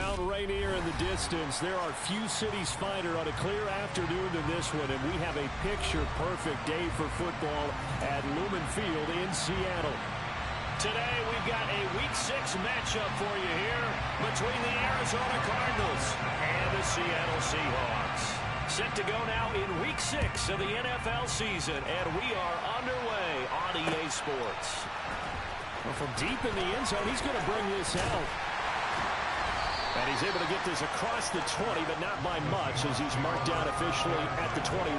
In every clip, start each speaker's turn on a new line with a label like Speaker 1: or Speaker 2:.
Speaker 1: Mount Rainier in the distance. There are few cities finer on a clear afternoon than this one, and we have a picture-perfect day for football at Lumen Field in Seattle. Today, we've got a Week 6 matchup for you here between the Arizona Cardinals and the Seattle Seahawks. Set to go now in Week 6 of the NFL season, and we are underway on EA Sports. Well, from deep in the end zone, he's going to bring this out. And he's able to get this across the 20, but not by much, as he's marked down officially at the 21.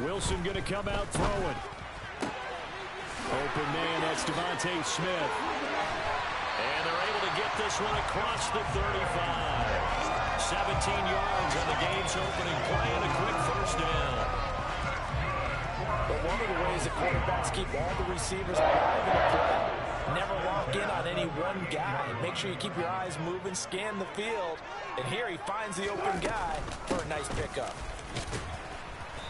Speaker 1: Wilson going to come out throwing. Open man, that's Devontae Smith. And they're able to get this one across the 35. 17 yards on the game's opening play and a quick first down.
Speaker 2: But one of the ways that quarterbacks keep all the receivers alive in the play, never lock in on any one guy. Make sure you keep your eyes moving, scan the field. And here he finds the open guy for a nice pickup.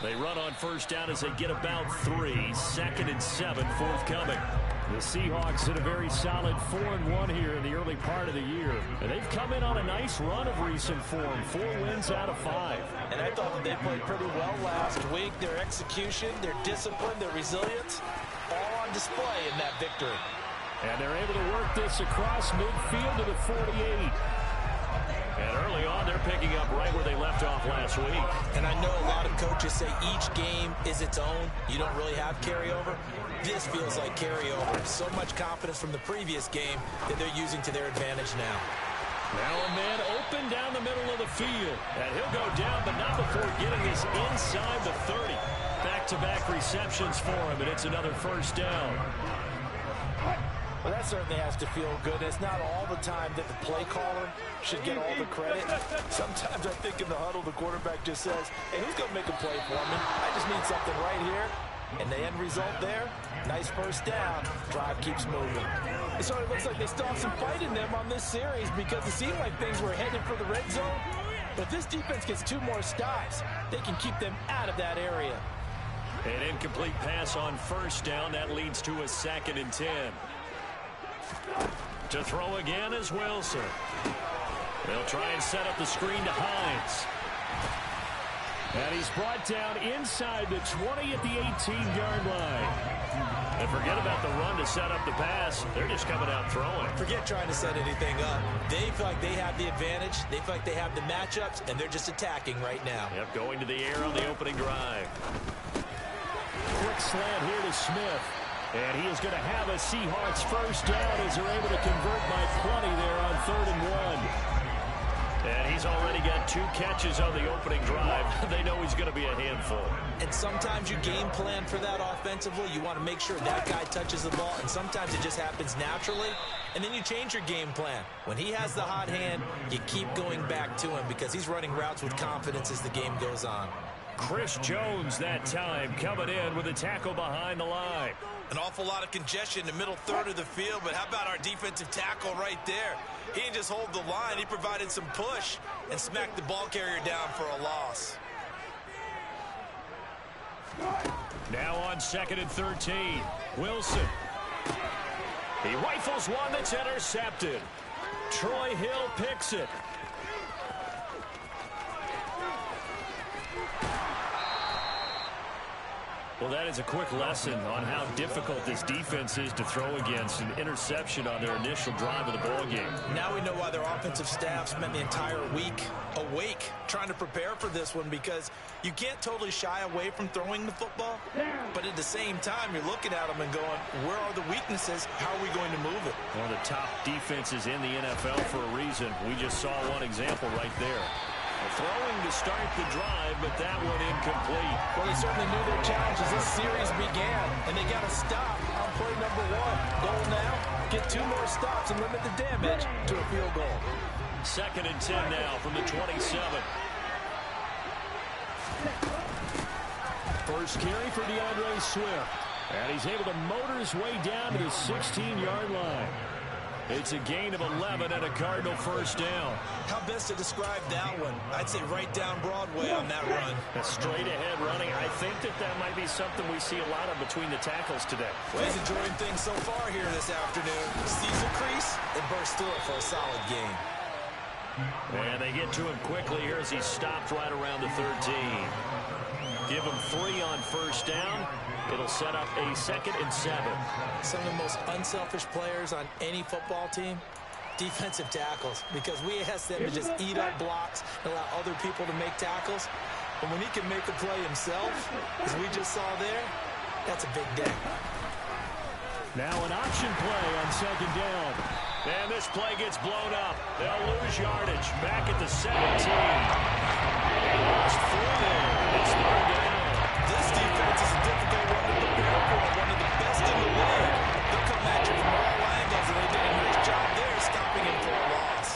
Speaker 1: They run on first down as they get about 3. 2nd and 7 forthcoming. The Seahawks hit a very solid 4-1 here in the early part of the year. And they've come in on a nice run of recent form. 4 wins out of 5.
Speaker 2: And I thought that they played pretty well last week. Their execution, their discipline, their resilience, all on display in that victory.
Speaker 1: And they're able to work this across midfield to the 48. And early on, they're picking up right where they left off last week.
Speaker 2: And I know a lot of coaches say each game is its own. You don't really have carryover. This feels like carryover. So much confidence from the previous game that they're using to their advantage now.
Speaker 1: Now a man open down the middle of the field. And he'll go down, but not before getting this inside the 30. Back-to-back receptions for him, and it's another first down.
Speaker 2: Well, that certainly has to feel good. It's not all the time that the play caller should get all the credit. Sometimes I think in the huddle, the quarterback just says, hey, who's going to make a play for me? I just need something right here. And the end result there, nice first down. Drive keeps moving. So it looks like they still have some fight in them on this series because it seemed like things were headed for the red zone. But if this defense gets 2 more stops, they can keep them out of that area.
Speaker 1: An incomplete pass on first down. That leads to a 2nd and 10. To throw again is Wilson. They'll try and set up the screen to Hines. And he's brought down inside the 20 at the 18-yard line. And forget about the run to set up the pass. They're just coming out throwing.
Speaker 2: Forget trying to set anything up. They feel like they have the advantage. They feel like they have the matchups, and they're just attacking right now.
Speaker 1: Yep, going to the air on the opening drive. Quick slant here to Smith. And he is going to have a Seahawks first down as they're able to convert by plenty there on 3rd and 1. And he's already got 2 catches on the opening drive. They know he's going to be a handful.
Speaker 2: And sometimes you game plan for that offensively. You want to make sure that guy touches the ball. And sometimes it just happens naturally. And then you change your game plan. When he has the hot hand, you keep going back to him because he's running routes with confidence as the game goes on.
Speaker 1: Chris Jones that time coming in with a tackle behind the line.
Speaker 3: An awful lot of congestion in the middle third of the field, but how about our defensive tackle right there? He didn't just hold the line, he provided some push and smacked the ball carrier down for a loss.
Speaker 1: Now on 2nd and 13, Wilson. He rifles one that's intercepted. Troy Hill picks it. Well, that is a quick lesson on how difficult this defense is to throw against. An interception on their initial drive of the ballgame.
Speaker 2: Now we know why their offensive staff spent the entire week awake trying to prepare for this one, because you can't totally shy away from throwing the football, but at the same time, you're looking at them and going, where are the weaknesses? How are we going to move it?
Speaker 1: One of the top defenses in the NFL for a reason. We just saw one example right there. Throwing to start the drive, but that one incomplete.
Speaker 2: Well, they certainly knew their challenge as this series began, and they got to stop on play number one. Goal now, get 2 more stops and limit the damage to a field goal.
Speaker 1: 2nd and 10 now from the 27. First carry for DeAndre Swift. And he's able to motor his way down to the 16-yard line. It's a gain of 11 and a Cardinal first down.
Speaker 3: How best to describe that one? I'd say right down Broadway on that run.
Speaker 1: A straight ahead running. I think that might be something we see a lot of between the tackles today.
Speaker 3: Well, he's enjoying things so far here this afternoon. Sees a crease and bursts through it for a solid gain.
Speaker 1: And they get to him quickly here as he stopped right around the 13. Give him 3 on first down. It'll set up a 2nd and 7.
Speaker 2: Some of the most unselfish players on any football team, defensive tackles, because we ask them to just eat up blocks and allow other people to make tackles. But when he can make a play himself, as we just saw there, that's a big day.
Speaker 1: Now an option play on 2nd down. And this play gets blown up. They'll lose yardage. Back at the 17. Lost 4 there. It's 3rd down.
Speaker 3: This defense is a difficult one to prepare for. One of the best in the league. They'll come at you from all angles, and they did a nice job there stopping him for a loss.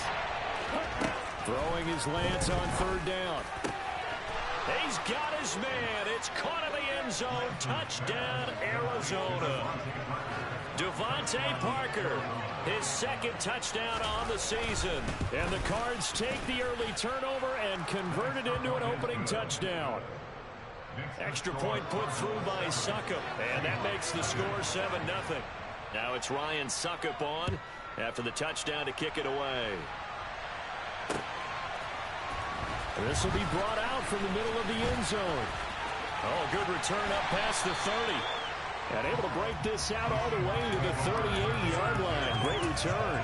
Speaker 1: Throwing his lance on 3rd down. He's got his man. It's caught in the end zone. Touchdown, Arizona. Devontae Parker, his 2nd touchdown on the season. And the Cards take the early turnover and convert it into an opening touchdown. Extra point put through by Suckup, and that makes the score 7-0. Now it's Ryan Suckup on after the touchdown to kick it away. This will be brought out from the middle of the end zone. Oh, good return up past the 30. And able to break this out all the way to the 38-yard line. Great return.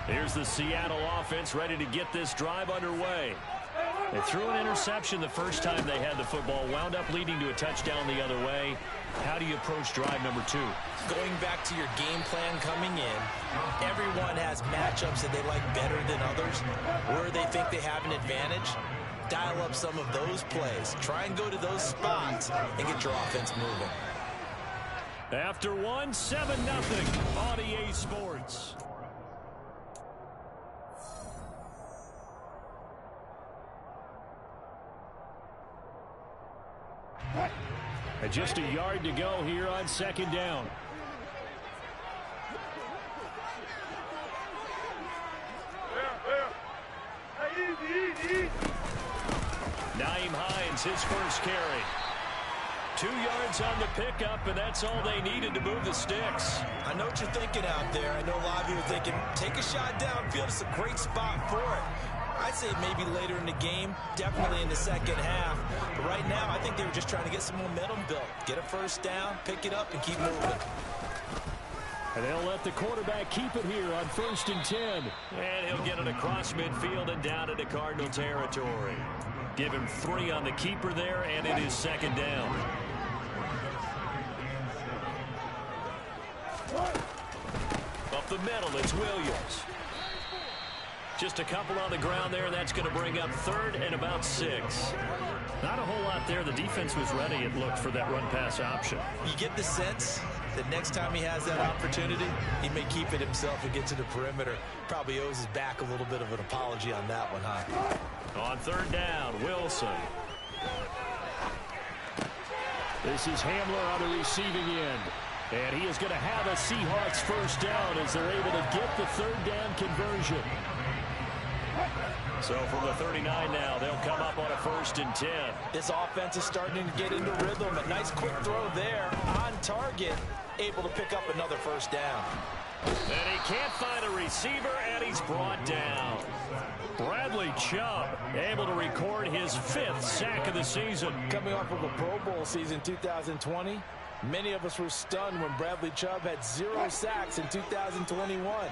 Speaker 1: Here's the Seattle offense ready to get this drive underway. They threw an interception the first time they had the football, wound up leading to a touchdown the other way. How do you approach drive number 2?
Speaker 2: Going back to your game plan coming in, everyone has matchups that they like better than others, where they think they have an advantage. Dial up some of those plays. Try and go to those spots and get your offense moving.
Speaker 1: After 1, 7-0 on EA Sports. And just a yard to go here on 2nd down. Nyheim Hines, his first carry. 2 yards on the pickup, and that's all they needed to move the sticks.
Speaker 3: I know what you're thinking out there. I know a lot of you are thinking, take a shot downfield. It's a great spot for it. I'd say maybe later in the game, definitely in the second half. But right now, I think they were just trying to get some momentum built. Get a first down, pick it up, and keep moving.
Speaker 1: And they'll let the quarterback keep it here on 1st and 10. And he'll get it across midfield and down into Cardinal territory. Give him 3 on the keeper there, and it is 2nd down. Up the middle, it's Williams. Just a couple on the ground there, and that's going to bring up 3rd and about 6. Not a whole lot there. The defense was ready, it looked, for that run-pass option.
Speaker 2: You get the sense that next time he has that opportunity, he may keep it himself and get to the perimeter. Probably owes his back a little bit of an apology on that one, huh?
Speaker 1: On 3rd down, Wilson. This is Hamler on the receiving end. And he is going to have a Seahawks first down as they're able to get the 3rd down conversion. So from the 39 now, they'll come up on a 1st and 10.
Speaker 2: This offense is starting to get into rhythm. A nice quick throw there on target, able to pick up another first down.
Speaker 1: And he can't find a receiver, and he's brought down. Bradley Chubb able to record his 5th sack of the season.
Speaker 2: Coming off of a Pro Bowl season 2020, many of us were stunned when Bradley Chubb had 0 sacks in 2021.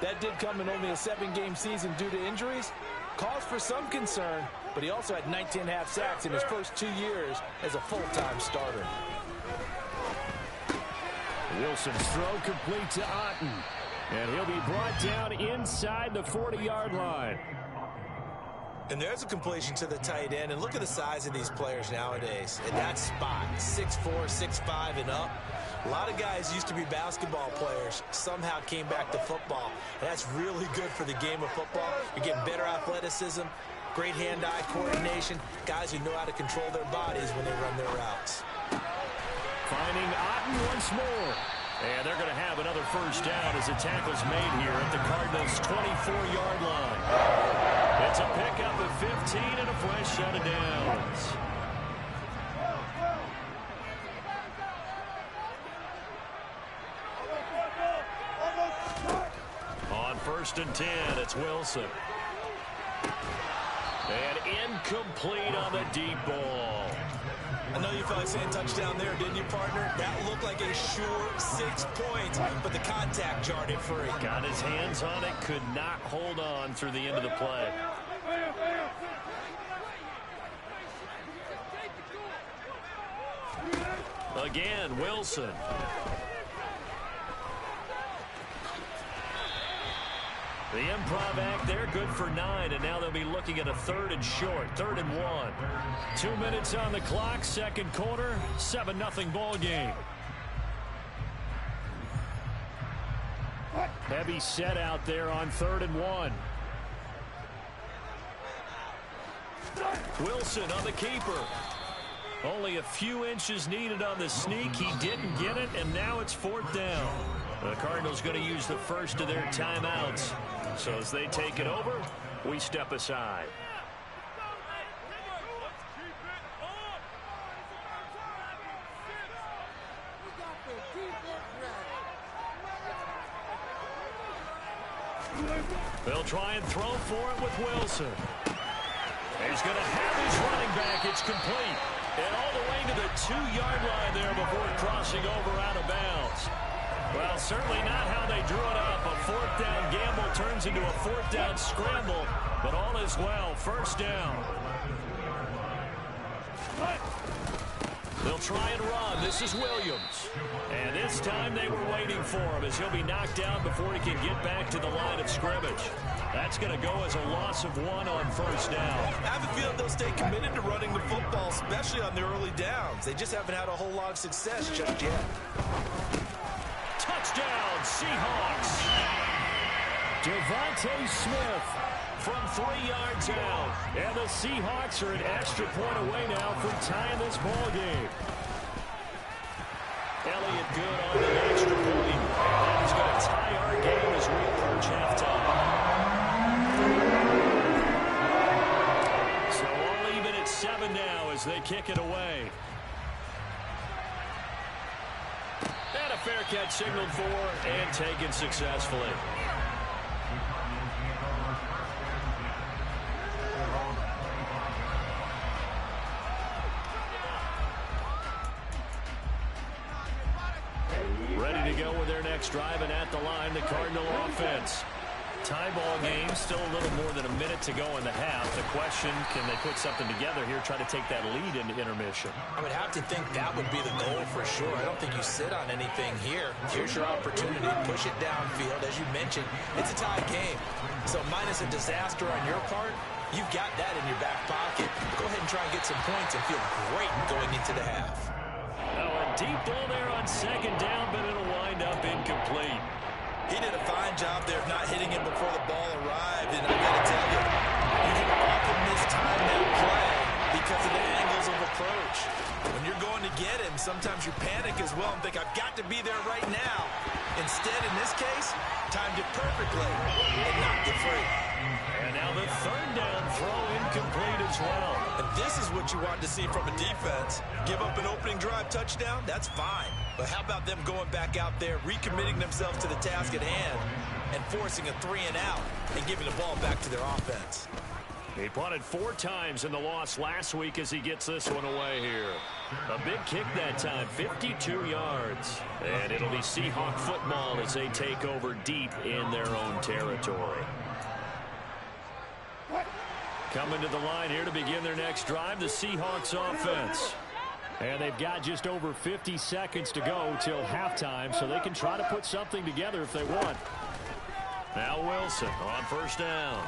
Speaker 2: That did come in only a 7-game season due to injuries. Cause for some concern, but he also had 19.5 sacks in his first 2 years as a full-time starter.
Speaker 1: Wilson's throw complete to Otten. And he'll be brought down inside the 40-yard line.
Speaker 3: And there's a completion to the tight end. And look at the size of these players nowadays. In that spot, 6'4", 6'5", and up. A lot of guys used to be basketball players, somehow came back to football. And that's really good for the game of football. You're getting better athleticism, great hand-eye coordination, guys who know how to control their bodies when they run their routes.
Speaker 1: Finding Otten once more. And they're going to have another first down as the tackle's made here at the Cardinals' 24-yard line. It's a pickup of 15 and a fresh set of downs. On 1st and 10, it's Wilson. And incomplete on the deep ball.
Speaker 3: I know you felt like saying touchdown there, didn't you, partner? That looked like a sure 6 points, but the contact jarred it free.
Speaker 1: Got his hands on it, could not hold on through the end of the play. Again, Wilson. The improv act there, good for 9, and now they'll be looking at a 3rd and short, 3rd and 1. 2 minutes on the clock, second quarter, 7-0 ball game. Heavy set out there on 3rd and 1. Wilson on the keeper. Only a few inches needed on the sneak. He didn't get it, and now it's 4th down. The Cardinals going to use the first of their timeouts. So as they take it over, we step aside. They'll try and throw for it with Wilson. He's going to have his running back. It's complete. And all the way to the 2-yard line there before crossing over out of bounds. Well, certainly not how they drew it up. A 4th down gamble turns into a 4th down scramble, but all is well. First down. They'll try and run. This is Williams. And this time they were waiting for him as he'll be knocked down before he can get back to the line of scrimmage. That's going to go as a loss of 1 on first down.
Speaker 3: I have a feeling they'll stay committed to running the football, especially on their early downs. They just haven't had a whole lot of success just yet.
Speaker 1: Touchdown, Seahawks. Devontae Smith from 3 yards out. And the Seahawks are an extra point away now from tying this ball game. Elliott good on the extra point. And he's going to tie our game as we approach halftime. So all even at 7 now as they kick it away. And a fair catch signaled for and taken successfully. Ready to go with their next drive, and at the line, the Cardinal offense. Tie ball game, still a little more than a minute to go in the half. The question, can they put something together here, try to take that lead into intermission?
Speaker 3: I would have to think that would be the goal for sure. I don't think you sit on anything here. Here's your opportunity. Push it downfield. As you mentioned, it's a tie game. So minus a disaster on your part, you've got that in your back pocket. Go ahead and try and get some points and feel great going into the half.
Speaker 1: Oh, a deep ball there on second down, but it'll wind up incomplete.
Speaker 3: He did a fine job there of not hitting him before the ball arrived. And I got to tell you, you can often mistime that play because of the angles of approach. When you're going to get him, sometimes you panic as well and think, I've got to be there right now. Instead, in this case, timed it perfectly and knocked it free.
Speaker 1: And now the 3rd down throw incomplete as well.
Speaker 3: And this is what you want to see from a defense. Give up an opening drive touchdown, that's fine. But how about them going back out there, recommitting themselves to the task at hand, and forcing a 3 and out, and giving the ball back to their offense.
Speaker 1: He punted 4 times in the loss last week as he gets this one away here. A big kick that time, 52 yards. And it'll be Seahawk football as they take over deep in their own territory. Coming to the line here to begin their next drive, the Seahawks offense. And they've got just over 50 seconds to go till halftime, so they can try to put something together if they want. Now Wilson on first down.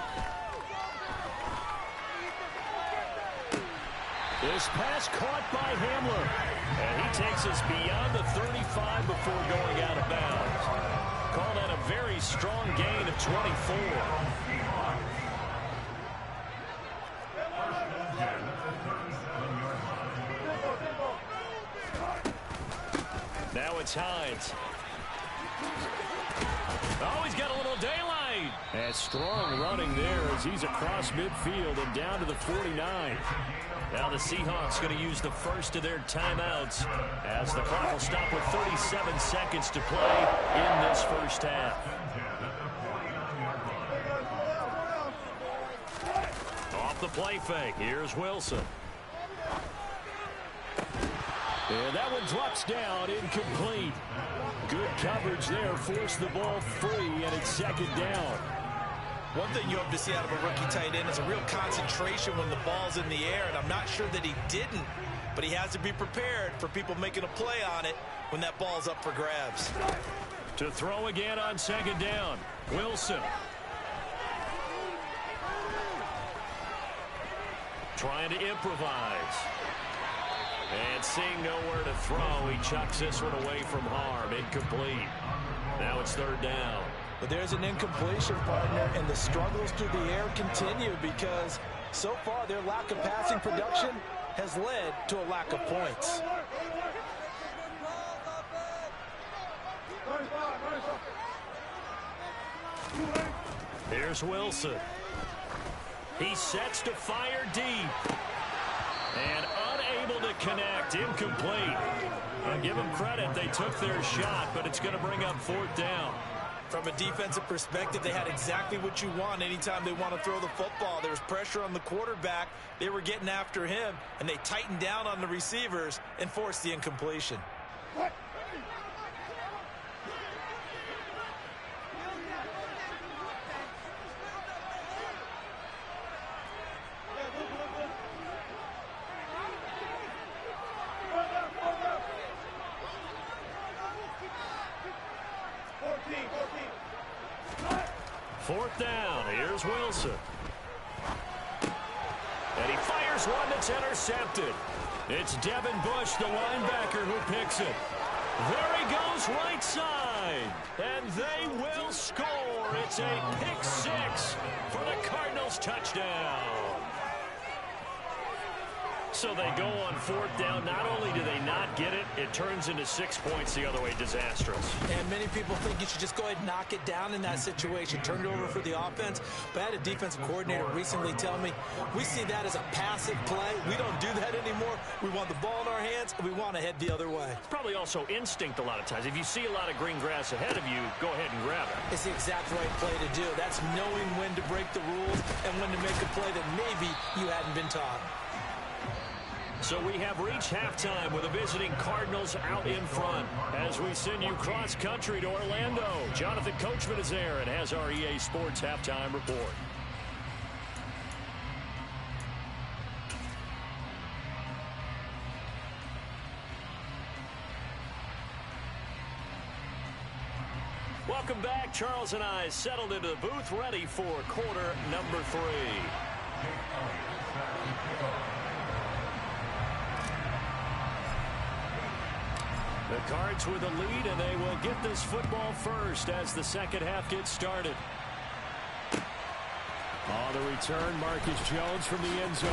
Speaker 1: This pass caught by Hamler. And he takes us beyond the 35 before going out of bounds. Call that a very strong gain of 24. Now it's Hines. Oh, he's got a little daylight. And strong running there as he's across midfield and down to the 49. Now the Seahawks going to use the first of their timeouts as the clock will stop with 37 seconds to play in this first half. Off the play fake. Here's Wilson. And that one drops down, incomplete. Good coverage there, forced the ball free, and it's second down.
Speaker 3: One thing you hope to see out of a rookie tight end is a real concentration when the ball's in the air, and I'm not sure that he didn't, but he has to be prepared for people making a play on it when that ball's up for grabs.
Speaker 1: To throw again on second down, Wilson. Trying to improvise. And seeing nowhere to throw, he chucks this one away from harm. Incomplete. Now it's third down.
Speaker 3: But there's an incompletion, partner, and the struggles through the air continue because so far their lack of passing production has led to a lack of points.
Speaker 1: Here's Wilson. He sets to fire deep. And unable to connect. Incomplete. I'll give them credit. They took their shot, but it's going to bring up fourth down.
Speaker 3: From a defensive perspective, they had exactly what you want anytime they want to throw the football. There was pressure on the quarterback. They were getting after him, and they tightened down on the receivers and forced the incompletion.
Speaker 1: Fourth down. Here's Wilson. And he fires one that's intercepted. It's Devin Bush, the linebacker, who picks it. There he goes, right side. And they will score. It's a pick six for the Cardinals touchdown. So they go on fourth down. Not only do they not get it, it turns into 6 points the other way. Disastrous.
Speaker 3: And many people think you should just go ahead and knock it down in that situation. Turn it over for the offense. But I had a defensive coordinator recently tell me, we see that as a passive play. We don't do that anymore. We want the ball in our hands, and we want to head the other way.
Speaker 1: It's probably also instinct a lot of times. If you see a lot of green grass ahead of you, go ahead and grab it.
Speaker 3: It's the exact right play to do. That's knowing when to break the rules and when to make a play that maybe you hadn't been taught.
Speaker 1: So we have reached halftime with the visiting Cardinals out in front. As we send you cross-country to Orlando, Jonathan Coachman is there and has our EA Sports halftime report. Welcome back. Charles and I settled into the booth, ready for quarter number 3. The Cards with a lead, and they will get this football first as the second half gets started. On the return, Marcus Jones from the end zone.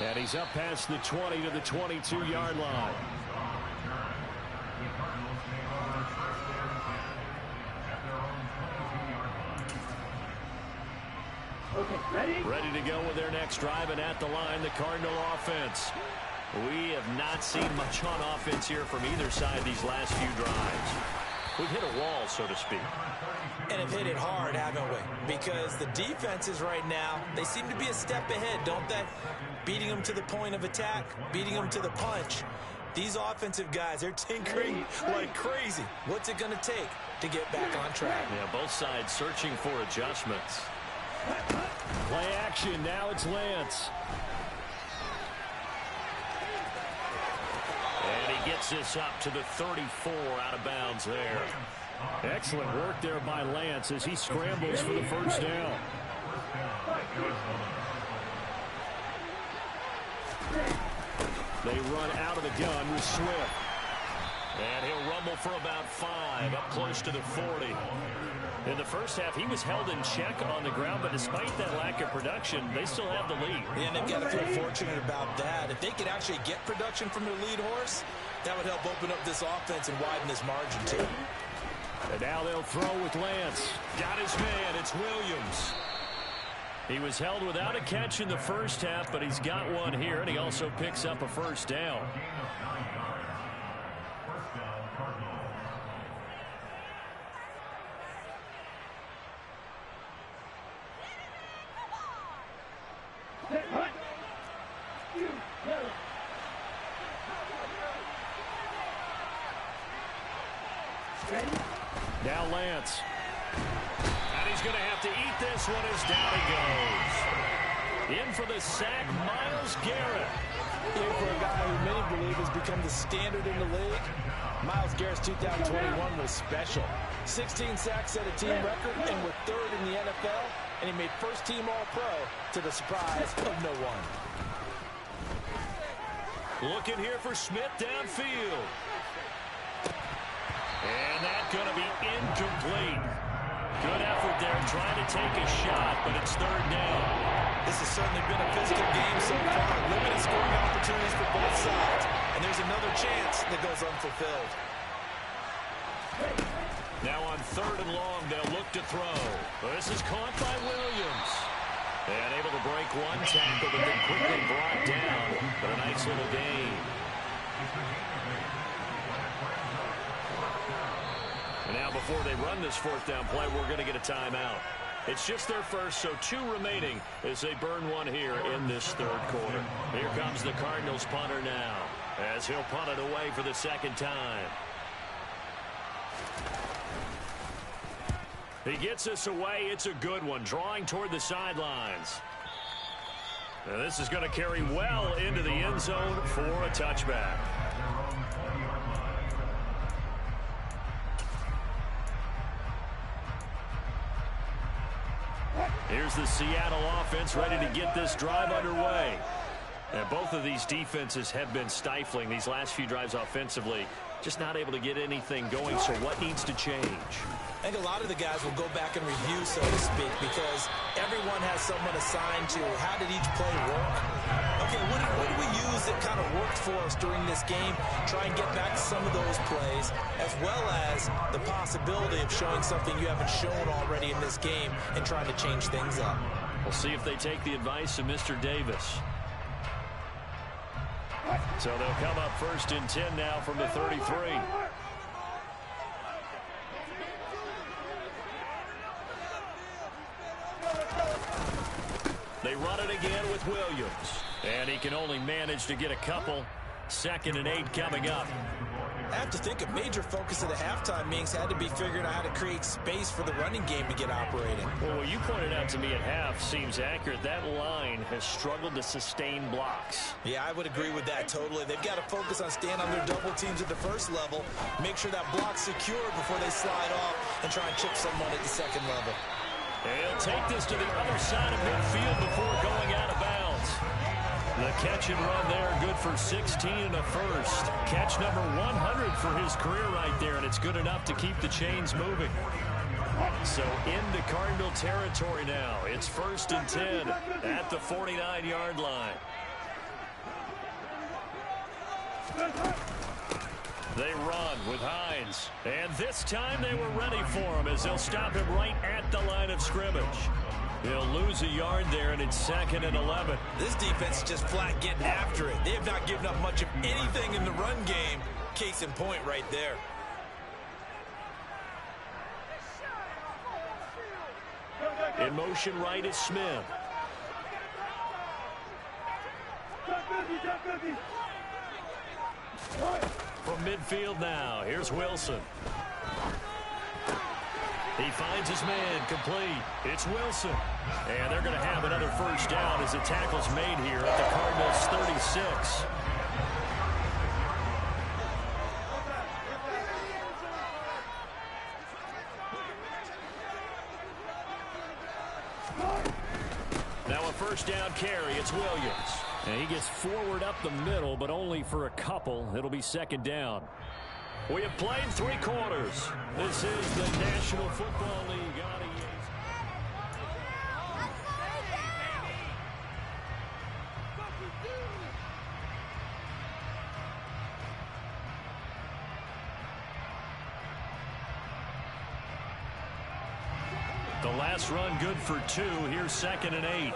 Speaker 1: And he's up past the 20 to the 22-yard line.
Speaker 4: Okay,
Speaker 1: ready to go with their next drive, and at the line, the Cardinal offense. We have not seen much on offense here from either side these last few drives. We've hit a wall, so to speak.
Speaker 3: And have hit it hard, haven't we? Because the defenses right now, they seem to be a step ahead, don't they? Beating them to the point of attack, beating them to the punch. These offensive guys, they're tinkering like crazy. What's it going to take to get back on track?
Speaker 1: Yeah, both sides searching for adjustments. Play action, now it's Lance. And he gets this up to the 34, out of bounds there. Excellent work there by Lance as he scrambles for the first down. They run out of the gun with Swift. And he'll rumble for about 5, up close to the 40. In the first half, he was held in check on the ground, but despite that lack of production, they still have the lead.
Speaker 3: Yeah, and they've got to feel fortunate about that. If they could actually get production from their lead horse, that would help open up this offense and widen this margin too.
Speaker 1: And now they'll throw with Lance. Got his man. It's Williams. He was held without a catch in the first half, but he's got one here, and he also picks up a first down. Now Lance. And he's going to have to eat this one as down he goes. In for the sack, Myles Garrett.
Speaker 2: In for a guy who many believe has become the standard in the league. Myles Garrett's 2021 was special. 16 sacks set a team record, and we're 3rd in the NFL, and he made first-team All-Pro to the surprise of no one.
Speaker 1: Looking here for Smith downfield. And that's going to be incomplete. Good effort there trying to take a shot, but it's 3rd down.
Speaker 3: This has certainly been a physical game so far. Limited scoring opportunities for both sides. And there's another chance that goes unfulfilled.
Speaker 1: Now on 3rd and long, they'll look to throw. This is caught by Williams. And able to break one tackle, but then quickly brought down. But a nice little gain. And now before they run this 4th down play, we're going to get a timeout. It's just their first, so 2 remaining as they burn one here in this 3rd quarter. Here comes the Cardinals punter now as he'll punt it away for the 2nd time. He gets us away. It's a good one, drawing toward the sidelines. Now this is going to carry well into the end zone for a touchback. Here's the Seattle offense ready to get this drive underway. And both of these defenses have been stifling these last few drives offensively. Just not able to get anything going, so what needs to change?
Speaker 3: I think a lot of the guys will go back and review, so to speak, because everyone has someone assigned to how did each play work. Okay, what did we use that kind of worked for us during this game? Try and get back to some of those plays, as well as the possibility of showing something you haven't shown already in this game and trying to change things up.
Speaker 1: We'll see if they take the advice of Mr. Davis. So they'll come up 1st and 10 now from the 33. They run it again with Williams. And he can only manage to get a couple. 2nd and 8 coming up.
Speaker 3: I have to think a major focus of the halftime meetings had to be figuring out how to create space for the running game to get operating.
Speaker 1: Well, what you pointed out to me at half seems accurate. That line has struggled to sustain blocks.
Speaker 3: Yeah, I would agree with that totally. They've got to focus on staying on their double teams at the 1st level, make sure that block's secure before they slide off and try and chip someone at the 2nd level.
Speaker 1: And he'll take this to the other side of midfield before going out of bounds. The catch and run there, good for 16 and a first. Catch number 100 for his career right there, and it's good enough to keep the chains moving. So into Cardinal territory now. It's 1st and 10 at the 49-yard line. They run with Hines. And this time they were ready for him as they'll stop him right at the line of scrimmage. He'll lose a yard there, and it's 2nd and 11.
Speaker 3: This defense is just flat getting after it. They have not given up much of anything in the run game. Case in point right there.
Speaker 1: In motion right is Smith. From midfield now, here's Wilson. He finds his man complete. It's Wilson. And they're going to have another 1st down as the tackle's made here at the Cardinals' 36. Now a 1st down carry. It's Williams. And he gets forward up the middle, but only for a couple. It'll be second down. We have played 3 quarters. This is the National Football League. The last run good for 2. Here's 2nd and 8.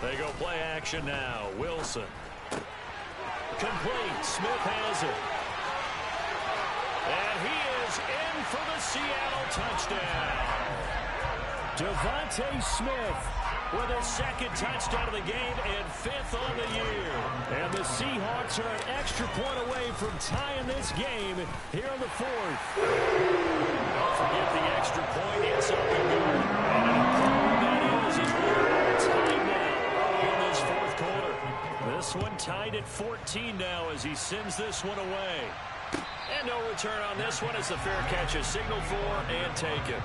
Speaker 1: They go play action now. Wilson. Complete. Smith has it. And he is in for the Seattle touchdown. Devontae Smith with his 2nd touchdown of the game and 5th on the year. And the Seahawks are an extra point away from tying this game here in the 4th. Don't forget the extra point. It's up and good. And that is we're tied now early in this 4th quarter. This one tied at 14 now as he sends this one away. And no return on this one as the fair catch is signaled for and taken.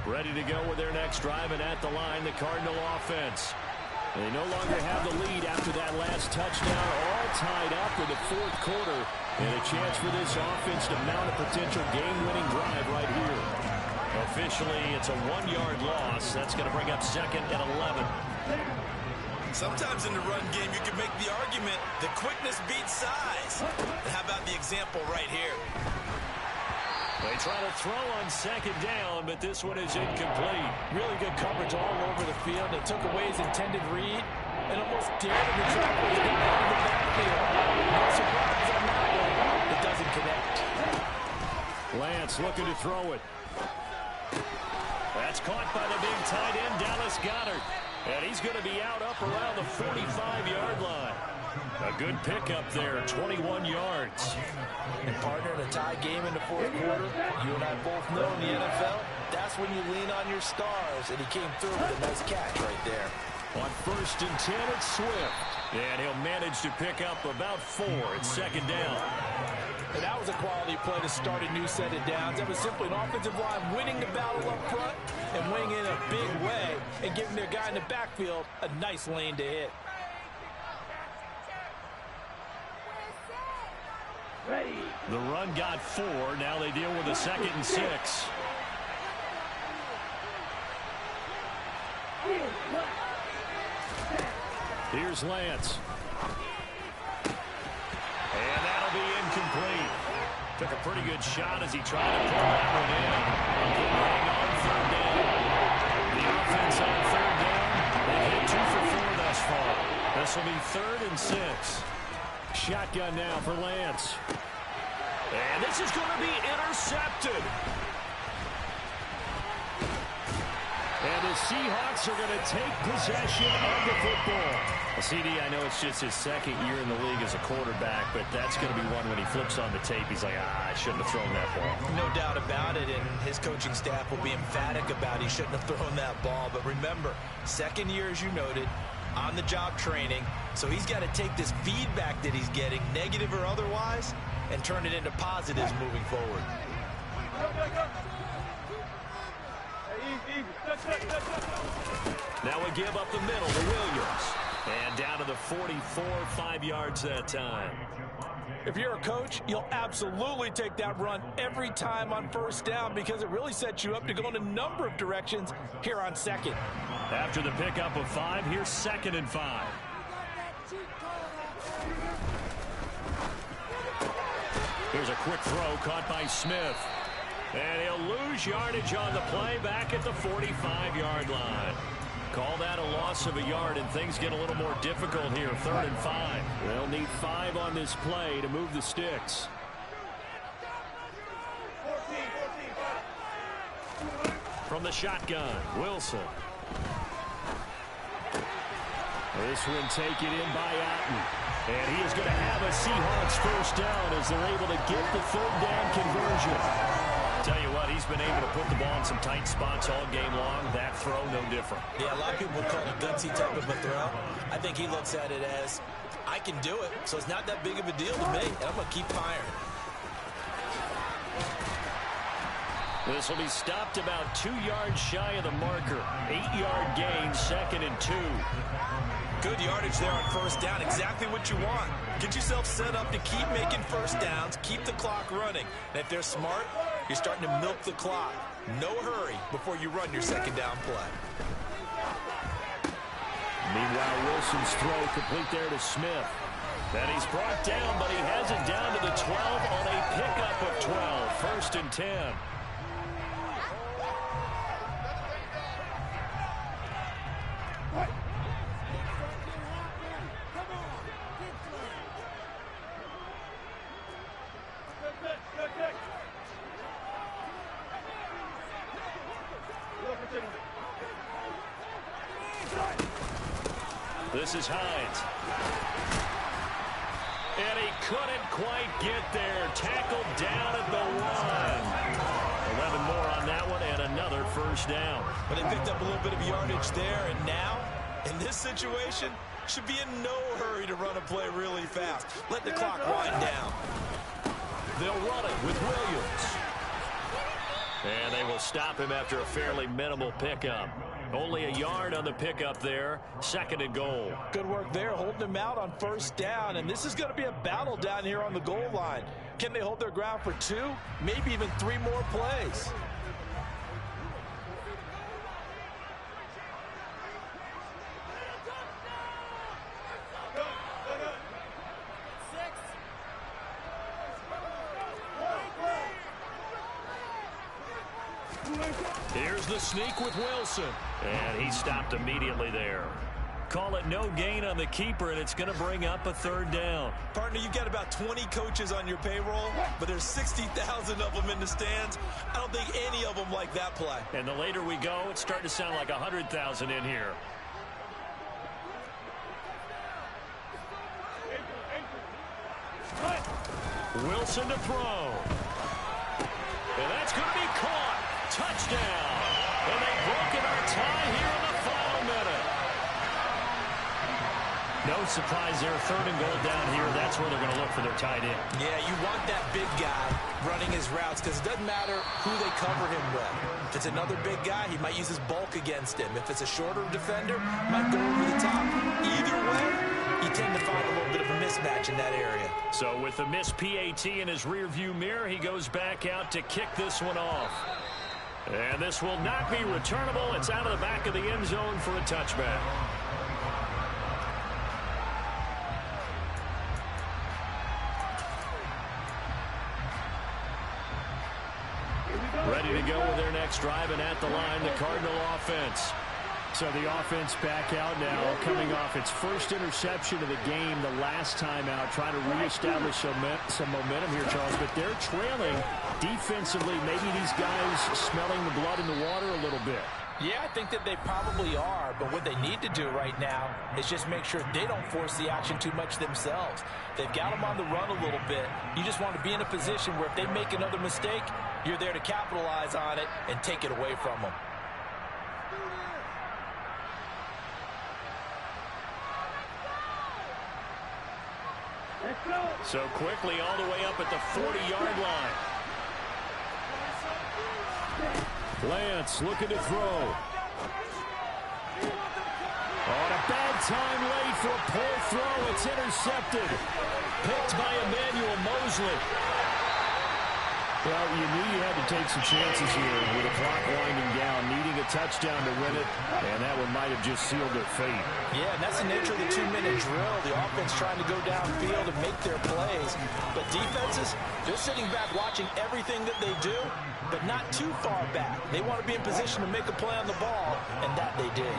Speaker 1: Ready to go with their next drive, and at the line, the Cardinal offense. They no longer have the lead after that last touchdown, all tied up in the 4th quarter, and a chance for this offense to mount a potential game-winning drive right here. Officially, it's a 1-yard loss. That's going to bring up 2nd and 11.
Speaker 3: Sometimes in the run game, you can make the argument that quickness beats size. And how about the example right here?
Speaker 1: They try to throw on 2nd down, but this one is incomplete.
Speaker 2: Really good coverage all over the field. They took away his intended read and almost dared him to track his guy out of the backfield. No surprise on that one. It doesn't connect.
Speaker 1: Lance looking to throw it. That's caught by the big tight end, Dallas Goedert. And he's going to be out up around the 45-yard line. A good pickup there, 21 yards.
Speaker 2: And partner, in a tie game in the 4th quarter, you and I both know in the NFL, that's when you lean on your stars. And he came through with a nice catch right there.
Speaker 1: On 1st and 10, it's Swift. And he'll manage to pick up about 4. It's 2nd down.
Speaker 2: And that was a quality play to start a new set of downs. That was simply an offensive line winning the battle up front and winning in a big way and giving their guy in the backfield a nice lane to hit.
Speaker 4: Ready.
Speaker 1: The run got 4. Now they deal with a 2nd and 6. Here's Lance. And that'll be incomplete. Took a pretty good shot as he tried to pull that one in. On 3rd down. The offense on 3rd down. They've hit 2 for 4 thus far. This will be 3rd and 6. Shotgun now for Lance. And this is going to be intercepted. And the Seahawks are going to take possession of the football. CD, I know it's just his 2nd year in the league as a quarterback, but that's going to be one when he flips on the tape. He's like, I shouldn't have thrown that ball.
Speaker 3: No doubt about it, and his coaching staff will be emphatic about he shouldn't have thrown that ball. But remember, 2nd year, as you noted, on-the-job training. So he's got to take this feedback that he's getting, negative or otherwise, and turn it into positives moving forward.
Speaker 1: Now we give up the middle to Williams. And down to the 44, 5 yards that time.
Speaker 2: If you're a coach, you'll absolutely take that run every time on 1st down because it really sets you up to go in a number of directions here on 2nd.
Speaker 1: After the pickup of 5, here's 2nd and 5. Here's a quick throw caught by Smith. And he'll lose yardage on the play back at the 45-yard line. Call that a loss of a yard, and things get a little more difficult here. 3rd and 5. They'll need 5 on this play to move the sticks. From the shotgun, Wilson. This one taken in by Otten. And he is going to have a Seahawks 1st down as they're able to get the 3rd down conversion. Tell you what, he's been able to put the ball in some tight spots all game long. That throw, no different.
Speaker 3: Yeah, a lot of people would call it a gutsy type of a throw. I think he looks at it as I can do it, so it's not that big of a deal to me, and I'm going to keep firing.
Speaker 1: This will be stopped about 2 yards shy of the marker. 8-yard gain, 2nd and 2.
Speaker 3: Good yardage there on first down. Exactly what you want. Get yourself set up to keep making first downs, keep the clock running. And if they're smart, you're starting to milk the clock. No hurry before you run your second down play.
Speaker 1: Meanwhile, Wilson's throw complete there to Smith. And he's brought down, but he has it down to the 12 on a pickup of 12. 1st and 10. This is Hines. And he couldn't quite get there. Tackled down at the 1. 11 more on that one and another first down.
Speaker 3: But they picked up a little bit of yardage there, and now, in this situation, should be in no hurry to run a play really fast. Let the clock wind down.
Speaker 1: They'll run it with Williams. And they will stop him after a fairly minimal pickup. Only a yard on the pickup there. 2nd and goal.
Speaker 2: Good work there, holding him out on first down. And this is going to be a battle down here on the goal line. Can they hold their ground for 2, maybe even 3 more plays?
Speaker 1: Here's the sneak with Wilson. And he stopped immediately there. Call it no gain on the keeper, and it's going to bring up a 3rd down.
Speaker 3: Partner, you've got about 20 coaches on your payroll, but there's 60,000 of them in the stands. I don't think any of them like that play.
Speaker 1: And the later we go, it's starting to sound like 100,000 in here. Wilson to throw. And that's going to be caught. Touchdown. And they've broken our tie here in the final minute. No surprise there. 3rd and goal down here. That's where they're going to look for their tight end.
Speaker 3: Yeah, you want that big guy running his routes because it doesn't matter who they cover him with. If it's another big guy, he might use his bulk against him. If it's a shorter defender, he might go over the top. Either way, you tend to find a little bit of a mismatch in that area. So with the missed PAT in his rearview mirror, he goes back out to kick this one off. And this will not be returnable. It's out of the back of the end zone for a touchback. Ready to go with their next drive, and at the line, the Cardinal offense.
Speaker 1: So the offense back out now, coming off its first interception of the game the last time out, trying to reestablish some momentum here, Charles. But they're trailing defensively. Maybe these guys smelling the blood in the water a little bit.
Speaker 2: Yeah, I think that they probably are, but what they need to do right now is just make sure they don't force the action too much themselves. They've got them on the run a little bit. You just want to be in a position where if they make another mistake, you're there to capitalize on it and take it away from them.
Speaker 1: So quickly all the way up at the 40-yard line. Lance looking to throw. On a bad time late for a poor throw. It's intercepted. Picked by Emmanuel Mosley. Well, you knew you had to take some chances here with the clock winding down, needing a touchdown to win it, and that one might have just sealed their fate.
Speaker 2: Yeah, and that's the nature of the 2-minute drill. The offense trying to go downfield and make their plays. But defenses, they're sitting back watching everything that they do, but not too far back. They want to be in position to make a play on the ball, and that they did.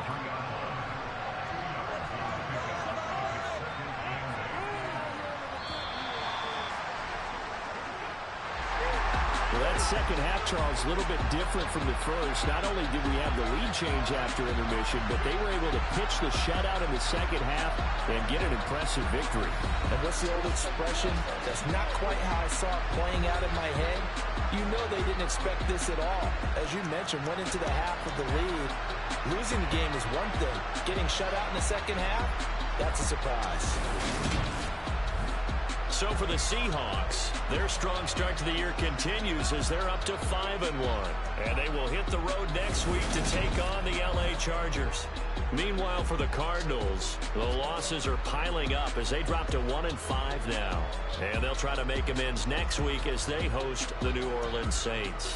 Speaker 1: That second half, Charles, a little bit different from the first. Not only did we have the lead change after intermission, but they were able to pitch the shutout in the second half and get an impressive victory.
Speaker 2: And what's the old expression? That's not quite how I saw it playing out in my head. You know they didn't expect this at all. As you mentioned, went into the half with the lead. Losing the game is one thing. Getting shut out in the second half, That's a surprise.
Speaker 1: So for the Seahawks, their strong start to the year continues as they're up to 5-1. And they will hit the road next week to take on the LA Chargers. Meanwhile, for the Cardinals, the losses are piling up as they drop to 1-5 now. And they'll try to make amends next week as they host the New Orleans Saints.